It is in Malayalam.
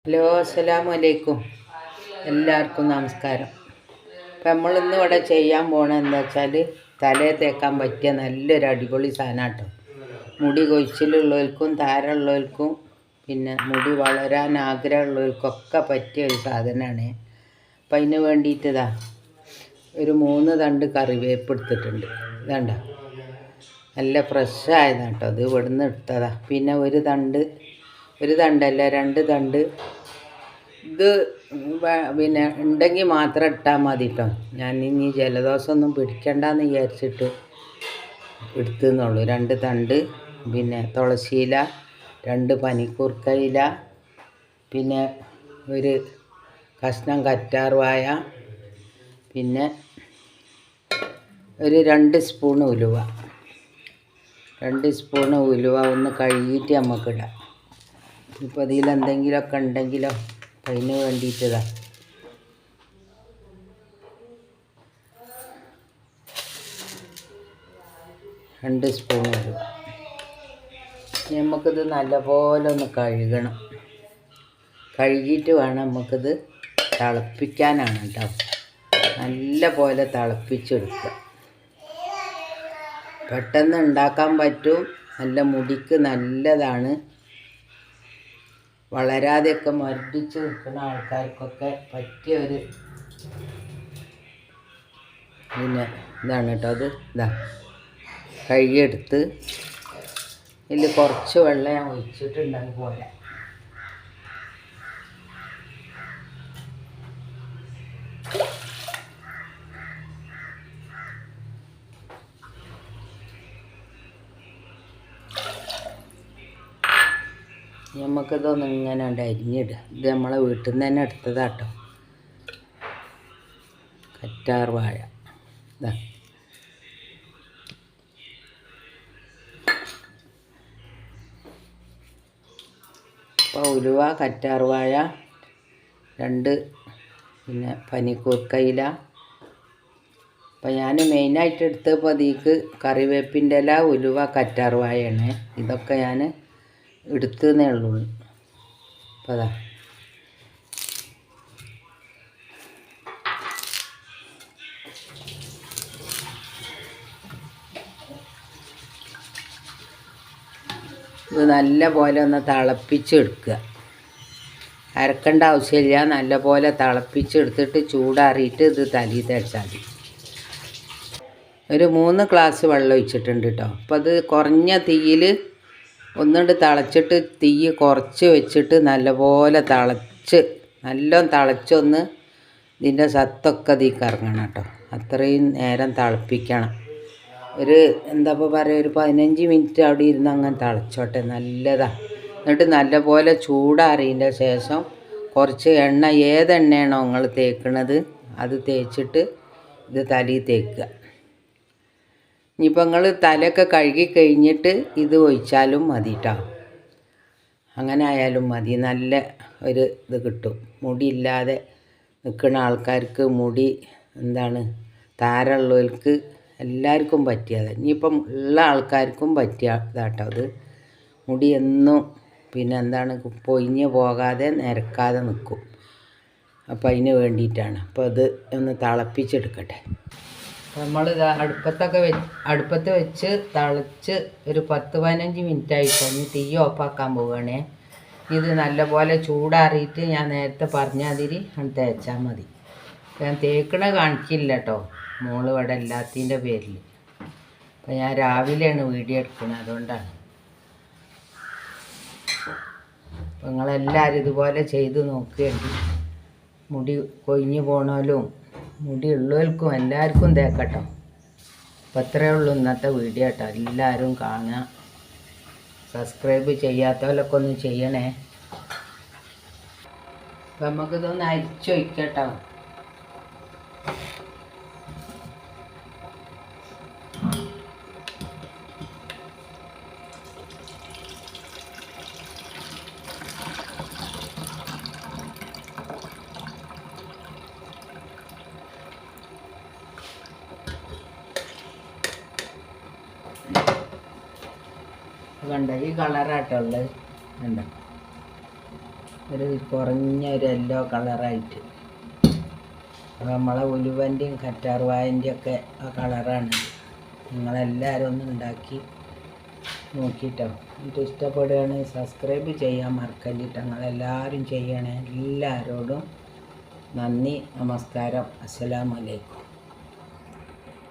ഹലോ, അസ്സലാമു അലൈക്കും. എല്ലാവർക്കും നമസ്കാരം. അപ്പം നമ്മളിന്ന് ഇവിടെ ചെയ്യാൻ പോണത് എന്താ വെച്ചാൽ തലയിൽ തേക്കാൻ പറ്റിയ നല്ലൊരു അടിപൊളി സാധനം കേട്ടോ. മുടി കൊഴിച്ചിലുള്ളവർക്കും താരമുള്ളവർക്കും പിന്നെ മുടി വളരാൻ ആഗ്രഹമുള്ളവർക്കൊക്കെ പറ്റിയ ഒരു സാധനമാണ്. അപ്പം അതിന് വേണ്ടിയിട്ടതാ ഒരു 3 തണ്ട് കറിവേപ്പ് എടുത്തിട്ടുണ്ട്. ഇതാണ്ട നല്ല ഫ്രഷ് ആയതാണ് കേട്ടോ. അത് ഇവിടുന്ന് എടുത്തതാ. പിന്നെ ഒരു തണ്ടല്ല 2 തണ്ട്. ഇത് പിന്നെ ഉണ്ടെങ്കിൽ മാത്രം ഇട്ടാൽ മതി കേട്ടോ. ഞാൻ ഇനി ജലദോഷമൊന്നും പിടിക്കണ്ടെന്ന് വിചാരിച്ചിട്ട് എടുത്തുന്നുള്ളൂ. 2 തണ്ട്, പിന്നെ തുളസിയില, 2 പനിക്കൂർക്കയില, പിന്നെ ഒരു കഷ്ണം കറ്റാർവാഴ, പിന്നെ ഒരു 2 സ്പൂൺ ഉലുവ. 2 സ്പൂൺ ഉലുവ ഒന്ന് കഴുകിയിട്ട് നമുക്കിടാം. ഇപ്പോൾ ഇതിലെന്തെങ്കിലുമൊക്കെ ഉണ്ടെങ്കിലോ അതിന് വേണ്ടിയിട്ടതാ. രണ്ട് സ്പൂൺ ഉലുവ. നമുക്കിത് നല്ലപോലെ ഒന്ന് കഴുകണം. കഴുകിയിട്ട് വേണം നമുക്കിത് തിളപ്പിക്കാനാണ് കേട്ടോ. നല്ല പോലെ തിളപ്പിച്ചെടുക്കുക. പെട്ടെന്ന് ഉണ്ടാക്കാൻ പറ്റും. നല്ല മുടിക്ക് നല്ലതാണ്. വളരാതെയൊക്കെ മർദ്ദിച്ച് നിൽക്കുന്ന ആൾക്കാർക്കൊക്കെ പറ്റിയ ഒരു പിന്നെ ഇതാണ് കേട്ടോ. അത് ഇതാ കഴുകിയെടുത്ത് ഇതിൽ കുറച്ച് വെള്ളം ഞാൻ ഒഴിച്ചിട്ടുണ്ടാകും പോലെ. നമുക്കിതൊന്ന് ഇങ്ങനെ അരിഞ്ഞിടുക. ഇത് നമ്മളെ വീട്ടിൽ നിന്ന് തന്നെ എടുത്തതാട്ടോ. കറ്റാർവാഴ ഇതാ. അപ്പോൾ ഉലുവ, കറ്റാർവാഴ, 2 പിന്നെ പനിക്കൂർക്കയില. അപ്പം ഞാൻ മെയിനായിട്ട് എടുത്തപ്പോൾ അതിലേക്ക് കറിവേപ്പിൻ്റെ ഇല, ഉലുവ, കറ്റാർവാഴയാണ്. ഇതൊക്കെ ഞാൻ എടുത്തതേ ഉള്ളൂ. അപ്പോൾ അതാ ഇത് നല്ല പോലെ ഒന്ന് തിളപ്പിച്ചെടുക്കുക. അരക്കേണ്ട ആവശ്യമില്ല. നല്ല പോലെ തിളപ്പിച്ചെടുത്തിട്ട് ചൂടാറിയിട്ട് ഇത് തലയിൽ തേച്ചാൽ മതി. ഒരു 3 ഗ്ലാസ് വെള്ളം ഒഴിച്ചിട്ടുണ്ട് കേട്ടോ. അപ്പോൾ അത് കുറഞ്ഞ തീയിൽ ഒന്നുകൊണ്ട് തിളച്ചിട്ട് തീ കുറച്ച് വെച്ചിട്ട് നല്ലപോലെ തിളച്ചൊന്ന് ഇതിൻ്റെ സത്തൊക്കെ ഇതിലേക്ക് ഇറങ്ങണം കേട്ടോ. അത്രയും നേരം തിളപ്പിക്കണം. ഒരു എന്താ പറയുക, ഒരു 15 മിനിറ്റ് അവിടെ ഇരുന്ന് അങ്ങനെ തിളച്ചോട്ടെ. നല്ലതാണ്. എന്നിട്ട് നല്ലപോലെ ചൂടാറിയതിൻ്റെ ശേഷം കുറച്ച് എണ്ണ, ഏതെണ്ണയാണോ നിങ്ങൾ തേക്കണത് അത് തേച്ചിട്ട് ഇത് തലയിൽ തേക്കുക. ഇനിയിപ്പോൾ നിങ്ങൾ തലയൊക്കെ കഴുകി കഴിഞ്ഞിട്ട് ഇത് ഒഴിച്ചാലും മതി കേട്ടോ. അങ്ങനെ ആയാലും മതി. നല്ല ഒരു ഇത് കിട്ടും. മുടിയില്ലാതെ നിൽക്കുന്ന ആൾക്കാർക്ക്, മുടി താരമുള്ളവർക്ക് എല്ലാവർക്കും പറ്റിയത്. ഇനിയിപ്പം ഉള്ള ആൾക്കാർക്കും പറ്റിയ ഇതാട്ടോ. അത് മുടി എന്നും പിന്നെ പൊയിഞ്ഞ് പോകാതെ നിരക്കാതെ നിൽക്കും. അപ്പോൾ അതിന് വേണ്ടിയിട്ടാണ്. അപ്പോൾ അത് ഒന്ന് തിളപ്പിച്ചെടുക്കട്ടെ. നമ്മളിത് അടുപ്പത്ത് വെച്ച് തിളച്ച് ഒരു 10-15 മിനിറ്റ് ആയിപ്പോൾ തീ ഓഫാക്കാൻ പോവുകയാണേ. ഇത് നല്ലപോലെ ചൂടാറിയിട്ട് ഞാൻ നേരത്തെ പറഞ്ഞ അതിരി തേച്ചാൽ മതി. ഞാൻ തേക്കണ കാണിക്കില്ല കേട്ടോ, മോള് ഇവിടെ എല്ലാത്തിൻ്റെ പേരിൽ. അപ്പം ഞാൻ രാവിലെയാണ് വീഡിയോ എടുക്കുന്നത്, അതുകൊണ്ടാണ്. അപ്പം നിങ്ങളെല്ലാവരും ഇതുപോലെ ചെയ്ത് നോക്കുകയുണ്ട്. മുടി കൊഴിഞ്ഞു പോണോലും മുടി ഉള്ളവർക്കും എല്ലാവർക്കും തേക്കട്ടോ. അപ്പം അത്രയേ ഉള്ളൂ ഇന്നത്തെ വീഡിയോ കേട്ടോ. എല്ലാവരും കാണുക. സബ്സ്ക്രൈബ് ചെയ്യാത്തവരൊക്കെ ഒന്ന് ചെയ്യണേ. അപ്പം നമുക്കിതൊന്ന് അരിച്ചൊഴിക്കട്ടോ. കണ്ട ഈ കളറായിട്ടുള്ളത് കണ്ട. ഒരു കുറഞ്ഞ ഒരു യെല്ലോ കളറായിട്ട്. അപ്പോൾ നമ്മളെ ഉലുവൻ്റെയും കറ്റാർവായൻ്റെയും ഒക്കെ ആ കളറാണ്. നിങ്ങളെല്ലാവരും ഒന്ന് ഉണ്ടാക്കി നോക്കിയിട്ടോ. എന്നിട്ട് ഇഷ്ടപ്പെടുകയാണെങ്കിൽ സബ്സ്ക്രൈബ് ചെയ്യാൻ മറക്കല്ലിട്ടോ. നിങ്ങളെല്ലാവരും ചെയ്യണേ. എല്ലാവരോടും നന്ദി, നമസ്കാരം, അസ്സലാമു അലൈക്കും.